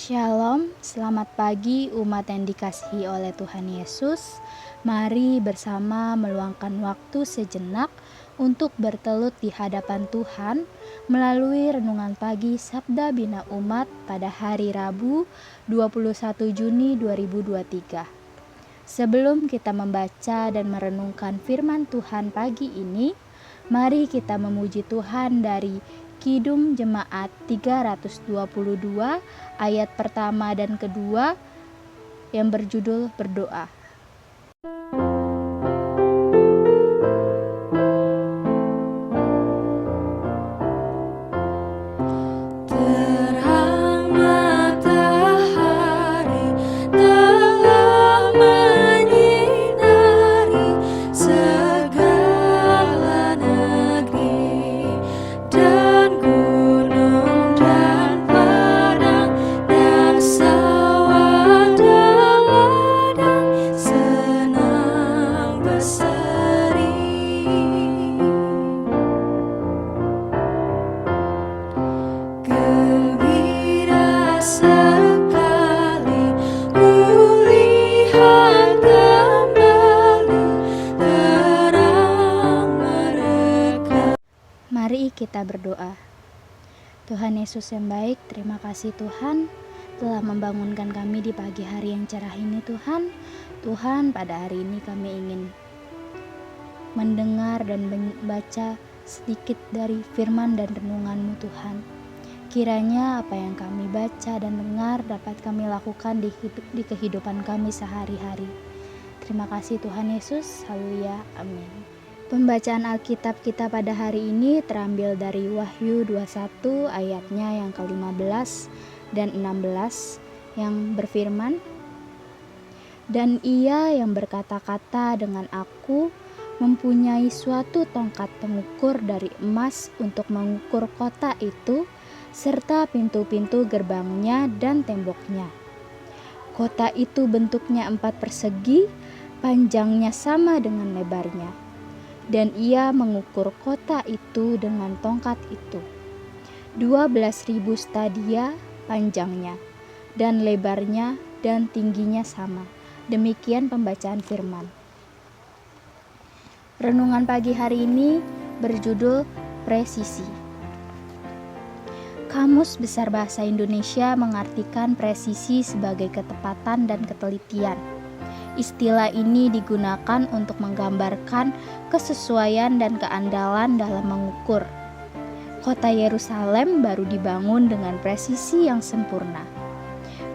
Shalom, selamat pagi umat yang dikasihi oleh Tuhan Yesus. Mari bersama meluangkan waktu sejenak untuk bertelut di hadapan Tuhan melalui renungan pagi Sabda Bina Umat pada hari Rabu 21 Juni 2023. Sebelum kita membaca dan merenungkan firman Tuhan pagi ini, mari kita memuji Tuhan dari Kidung Jemaat 322 ayat pertama dan kedua yang berjudul berdoa. Mari kita berdoa. Tuhan Yesus yang baik, terima kasih Tuhan telah membangunkan kami di pagi hari yang cerah ini Tuhan. Tuhan, pada hari ini kami ingin mendengar dan membaca sedikit dari firman dan renungan-Mu Tuhan. Kiranya apa yang kami baca dan dengar dapat kami lakukan di kehidupan kami sehari-hari. Terima kasih Tuhan Yesus, haleluya, amin. Pembacaan Alkitab kita pada hari ini terambil dari Wahyu 21 ayatnya yang ke-15 dan 16 yang berfirman, "Dan ia yang berkata-kata dengan aku mempunyai suatu tongkat pengukur dari emas untuk mengukur kota itu serta pintu-pintu gerbangnya dan temboknya. Kota itu bentuknya 4 persegi, panjangnya sama dengan lebarnya. Dan ia mengukur kota itu dengan tongkat itu. 12.000 stadia panjangnya, dan lebarnya dan tingginya sama." Demikian pembacaan firman. Renungan pagi hari ini berjudul presisi. Kamus Besar Bahasa Indonesia mengartikan presisi sebagai ketepatan dan ketelitian. Istilah ini digunakan untuk menggambarkan kesesuaian dan keandalan dalam mengukur. Kota Yerusalem baru dibangun dengan presisi yang sempurna.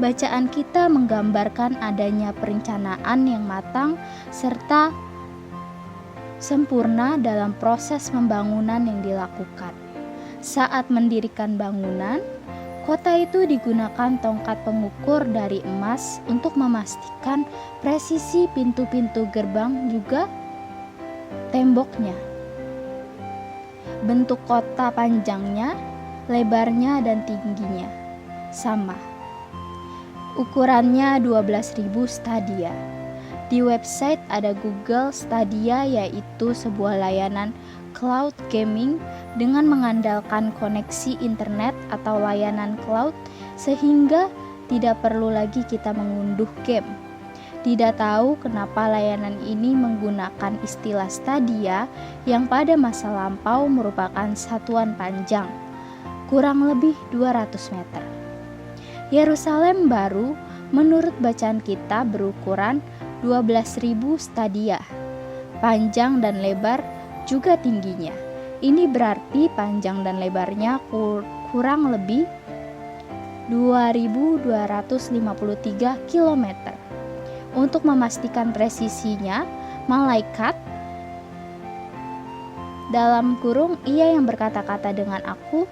Bacaan kita menggambarkan adanya perencanaan yang matang serta sempurna dalam proses pembangunan yang dilakukan. Saat mendirikan bangunan, kota itu digunakan tongkat pengukur dari emas untuk memastikan presisi pintu-pintu gerbang juga temboknya. Bentuk kota panjangnya, lebarnya dan tingginya sama. Ukurannya 12.000 stadia. Di website ada Google Stadia, yaitu sebuah layanan cloud gaming dengan mengandalkan koneksi internet atau layanan cloud sehingga tidak perlu lagi kita mengunduh game. Tidak tahu kenapa layanan ini menggunakan istilah stadia yang pada masa lampau merupakan satuan panjang, kurang lebih 200 meter. Yerusalem baru menurut bacaan kita berukuran 12.000 stadia, panjang dan lebar juga tingginya. Ini berarti panjang dan lebarnya kurang lebih 2.253 km. Untuk memastikan presisinya, malaikat dalam kurung ia yang berkata-kata dengan aku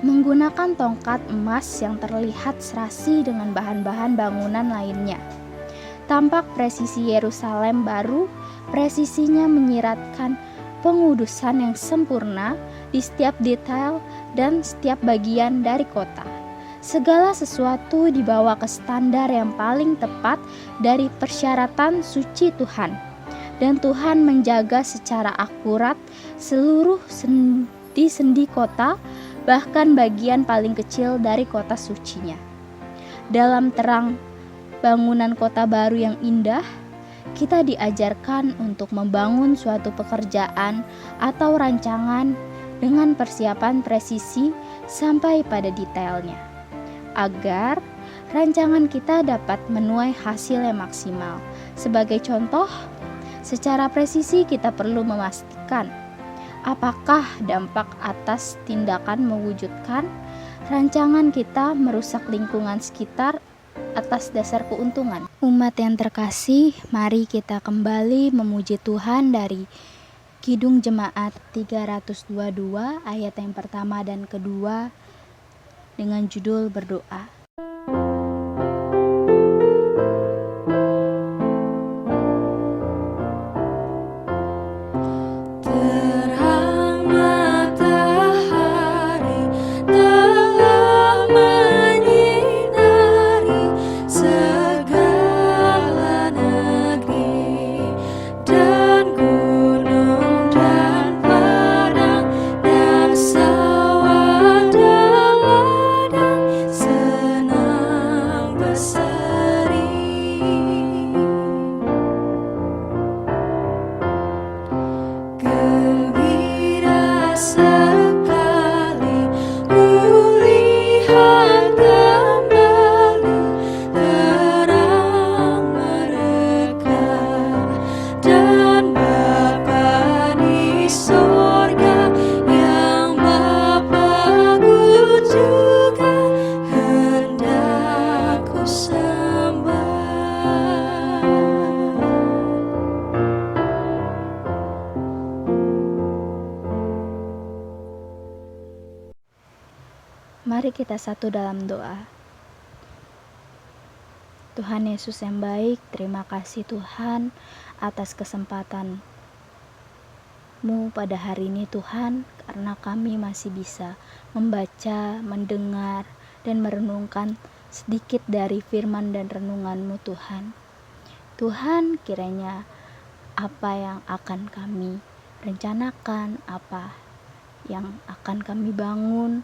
menggunakan tongkat emas yang terlihat serasi dengan bahan-bahan bangunan lainnya. Tampak presisi Yerusalem baru, presisinya menyiratkan pengudusan yang sempurna di setiap detail dan setiap bagian dari kota. Segala sesuatu dibawa ke standar yang paling tepat dari persyaratan suci Tuhan. Dan Tuhan menjaga secara akurat seluruh sendi-sendi kota bahkan bagian paling kecil dari kota sucinya. Dalam terang bangunan kota baru yang indah, kita diajarkan untuk membangun suatu pekerjaan atau rancangan dengan persiapan presisi sampai pada detailnya, agar rancangan kita dapat menuai hasil yang maksimal. Sebagai contoh, secara presisi kita perlu memastikan apakah dampak atas tindakan mewujudkan rancangan kita merusak lingkungan sekitar atas dasar keuntungan. Umat yang terkasih, mari kita kembali memuji Tuhan dari Kidung Jemaat 322 ayat yang pertama dan kedua dengan judul berdoa. Mari kita satu dalam doa. Tuhan Yesus yang baik, terima kasih Tuhan atas kesempatan-Mu pada hari ini Tuhan, karena kami masih bisa membaca, mendengar, dan merenungkan sedikit dari firman dan renungan-Mu Tuhan. Tuhan, kiranya apa yang akan kami rencanakan, apa yang akan kami bangun,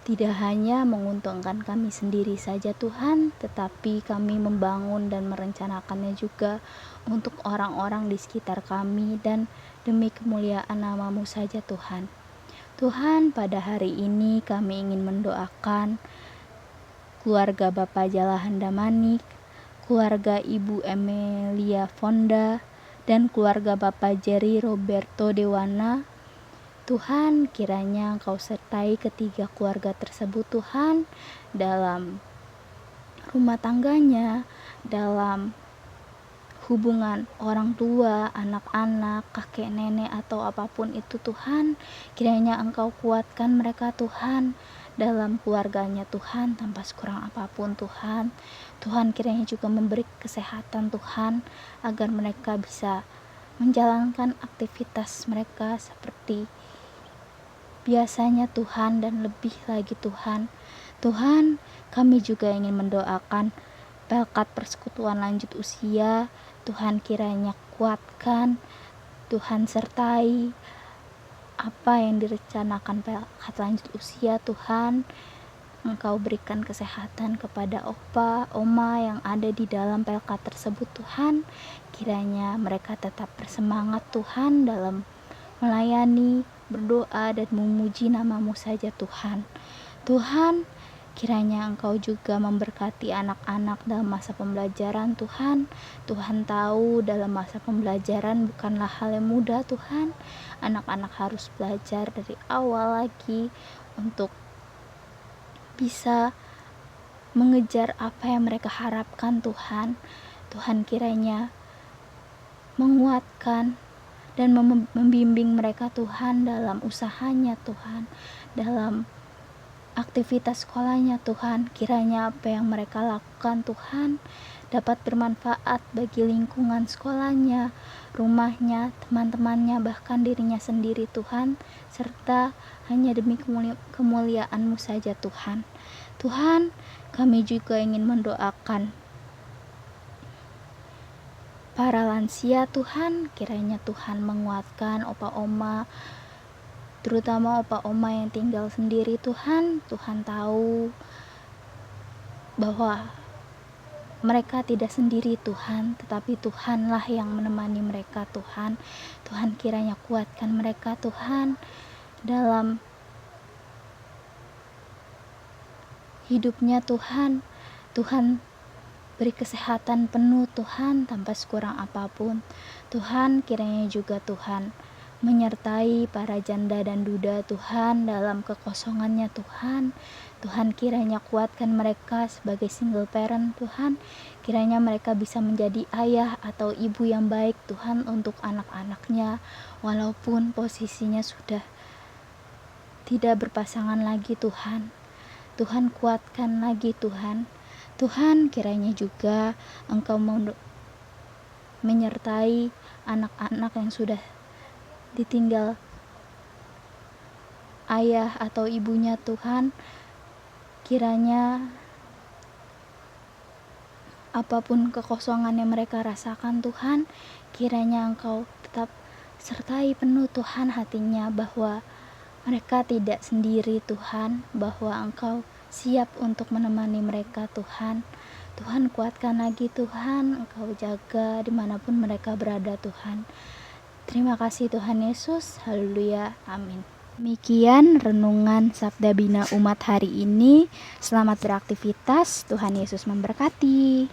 tidak hanya menguntungkan kami sendiri saja Tuhan, tetapi kami membangun dan merencanakannya juga untuk orang-orang di sekitar kami dan demi kemuliaan nama-Mu saja Tuhan. Tuhan, pada hari ini kami ingin mendoakan keluarga Bapak Jalahan Damanik, keluarga Ibu Emilia Fonda, dan keluarga Bapak Jerry Roberto Dewana. Tuhan, kiranya Engkau sertai ketiga keluarga tersebut Tuhan, dalam rumah tangganya, dalam hubungan orang tua, anak-anak, kakek nenek, atau apapun itu Tuhan. Kiranya Engkau kuatkan mereka Tuhan dalam keluarganya Tuhan, tanpa kurang apapun Tuhan. Tuhan, kiranya juga memberi kesehatan Tuhan, agar mereka bisa menjalankan aktivitas mereka seperti biasanya Tuhan, dan lebih lagi Tuhan. Tuhan, kami juga ingin mendoakan Pelkat Persekutuan Lanjut Usia. Tuhan, kiranya kuatkan, Tuhan sertai apa yang direncanakan Pelkat Lanjut Usia Tuhan. Engkau berikan kesehatan kepada opa, oma yang ada di dalam Pelkat tersebut Tuhan. Kiranya mereka tetap bersemangat Tuhan dalam melayani, berdoa, dan memuji nama-Mu saja Tuhan. Tuhan, kiranya Engkau juga memberkati anak-anak dalam masa pembelajaran Tuhan. Tuhan tahu dalam masa pembelajaran bukanlah hal yang mudah Tuhan. Anak-anak harus belajar dari awal lagi untuk bisa mengejar apa yang mereka harapkan Tuhan. Tuhan, kiranya menguatkan dan membimbing mereka Tuhan dalam usahanya Tuhan, dalam aktivitas sekolahnya Tuhan. Kiranya apa yang mereka lakukan Tuhan dapat bermanfaat bagi lingkungan sekolahnya, rumahnya, teman-temannya, bahkan dirinya sendiri Tuhan, serta hanya demi kemuliaan-Mu saja Tuhan. Tuhan, kami juga ingin mendoakan para lansia Tuhan. Kiranya Tuhan menguatkan opa oma, terutama opa oma yang tinggal sendiri. Tuhan tahu bahwa mereka tidak sendiri Tuhan, tetapi Tuhanlah yang menemani mereka Tuhan. Tuhan kiranya kuatkan mereka Tuhan dalam hidupnya Tuhan. Tuhan beri kesehatan penuh Tuhan tanpa sekurang apapun. Tuhan kiranya juga Tuhan menyertai para janda dan duda Tuhan dalam kekosongannya Tuhan. Tuhan kiranya kuatkan mereka sebagai single parent Tuhan. Kiranya mereka bisa menjadi ayah atau ibu yang baik Tuhan untuk anak-anaknya, walaupun posisinya sudah tidak berpasangan lagi Tuhan. Tuhan kuatkan lagi Tuhan. Tuhan kiranya juga Engkau menyertai anak-anak yang sudah ditinggal ayah atau ibunya Tuhan. Kiranya apapun kekosongan yang mereka rasakan Tuhan, kiranya Engkau tetap sertai penuh Tuhan hatinya, bahwa mereka tidak sendiri Tuhan, bahwa Engkau siap untuk menemani mereka Tuhan. Tuhan kuatkan lagi Tuhan, Engkau jaga dimanapun mereka berada Tuhan. Terima kasih Tuhan Yesus, haleluya, amin. Demikian renungan Sabda Bina Umat hari ini. Selamat beraktivitas, Tuhan Yesus memberkati.